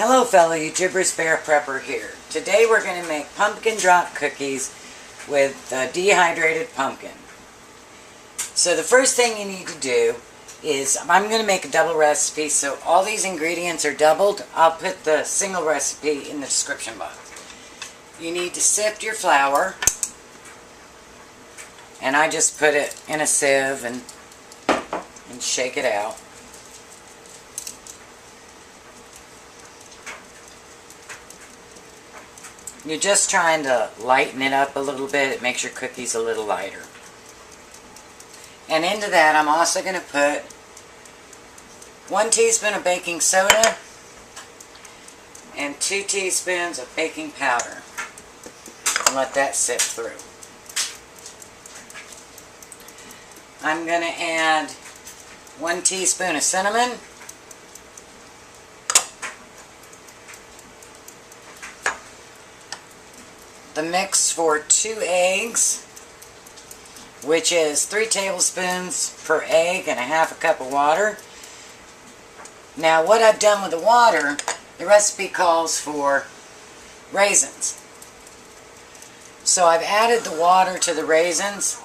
Hello fellow YouTubers, BexarPrepper here. Today we're going to make pumpkin drop cookies with dehydrated pumpkin. So the first thing you need to do is, I'm going to make a double recipe, so all these ingredients are doubled. I'll put the single recipe in the description box. You need to sift your flour, and I just put it in a sieve and shake it out. You're just trying to lighten it up a little bit. It makes your cookies a little lighter. And into that, I'm also going to put 1 teaspoon of baking soda and 2 teaspoons of baking powder. And let that sit through. I'm going to add 1 teaspoon of cinnamon, the mix for 2 eggs, which is 3 tablespoons per egg and a half a cup of water. Now what I've done with the water, the recipe calls for raisins. So I've added the water to the raisins.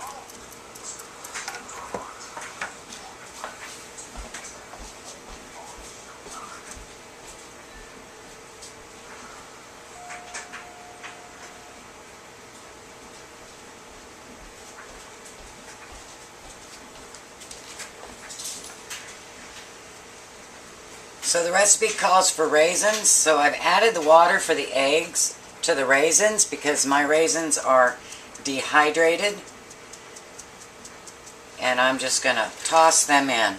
So the recipe calls for raisins, so I've added the water for the eggs to the raisins because my raisins are dehydrated. And I'm just going to toss them in.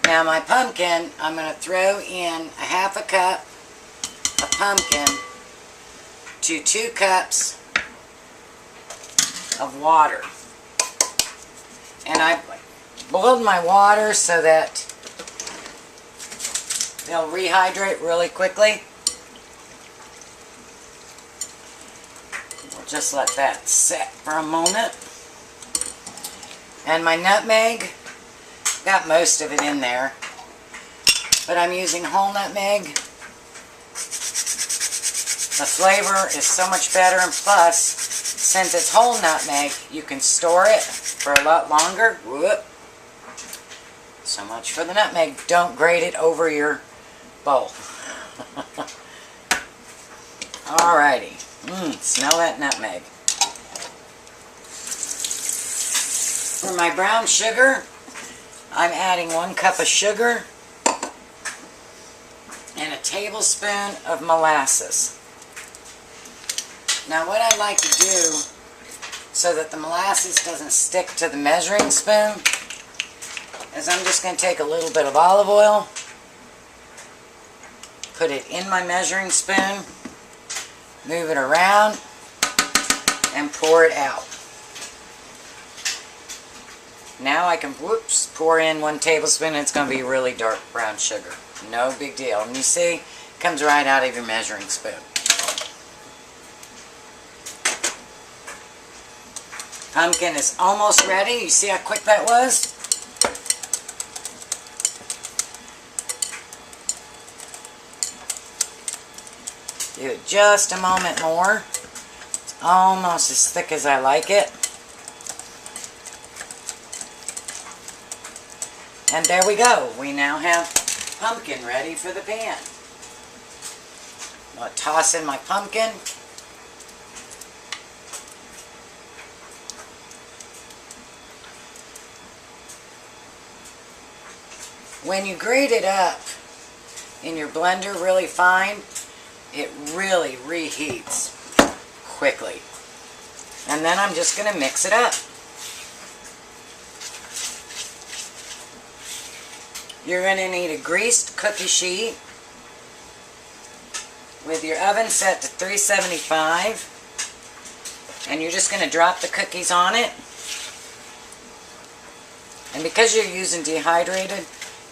Now my pumpkin, I'm going to throw in a half a cup of pumpkin to 2 cups of water. And I boiled my water so that they'll rehydrate really quickly. We'll just let that sit for a moment. And my nutmeg, got most of it in there, but I'm using whole nutmeg. The flavor is so much better, and plus, since it's whole nutmeg, you can store it for a lot longer. Whoop. So much for the nutmeg. Don't grate it over your bowl. Alrighty. Smell that nutmeg. For my brown sugar, I'm adding 1 cup of sugar and a tablespoon of molasses. Now what I like to do so that the molasses doesn't stick to the measuring spoon is I'm just going to take a little bit of olive oil, put it in my measuring spoon, move it around, and pour it out. Now I can, pour in 1 tablespoon, and it's going to be really dark brown sugar. No big deal. And you see, it comes right out of your measuring spoon. Pumpkin is almost ready. You see how quick that was? Do it just a moment more. It's almost as thick as I like it. And there we go. We now have pumpkin ready for the pan. I'll toss in my pumpkin. When you grate it up in your blender really fine, it really reheats quickly. And then I'm just going to mix it up. You're going to need a greased cookie sheet with your oven set to 375, and you're just going to drop the cookies on it. And because you're using dehydrated,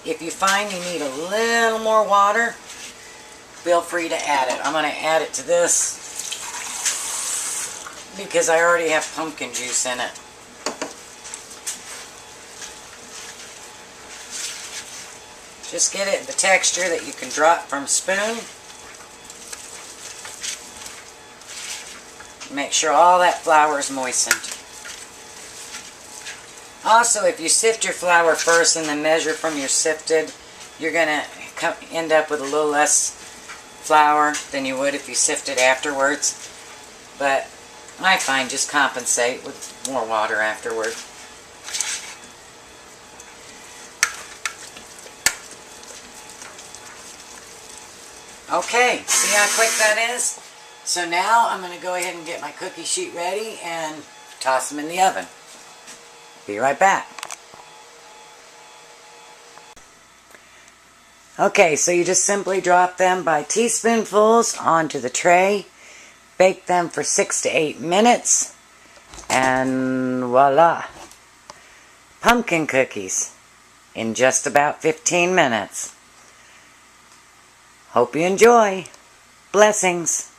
if you find you need a little more water, feel free to add it. I'm going to add it to this because I already have pumpkin juice in it. Just get it the texture that you can drop from a spoon. Make sure all that flour is moistened. Also, if you sift your flour first and then measure from your sifted, you're going to end up with a little less flour than you would if you sifted afterwards. But I find just compensate with more water afterward. Okay, see how quick that is? So now I'm going to go ahead and get my cookie sheet ready and toss them in the oven. Be right back. Okay, so you just simply drop them by teaspoonfuls onto the tray. Bake them for 6 to 8 minutes. And voila! Pumpkin cookies in just about 15 minutes. Hope you enjoy. Blessings.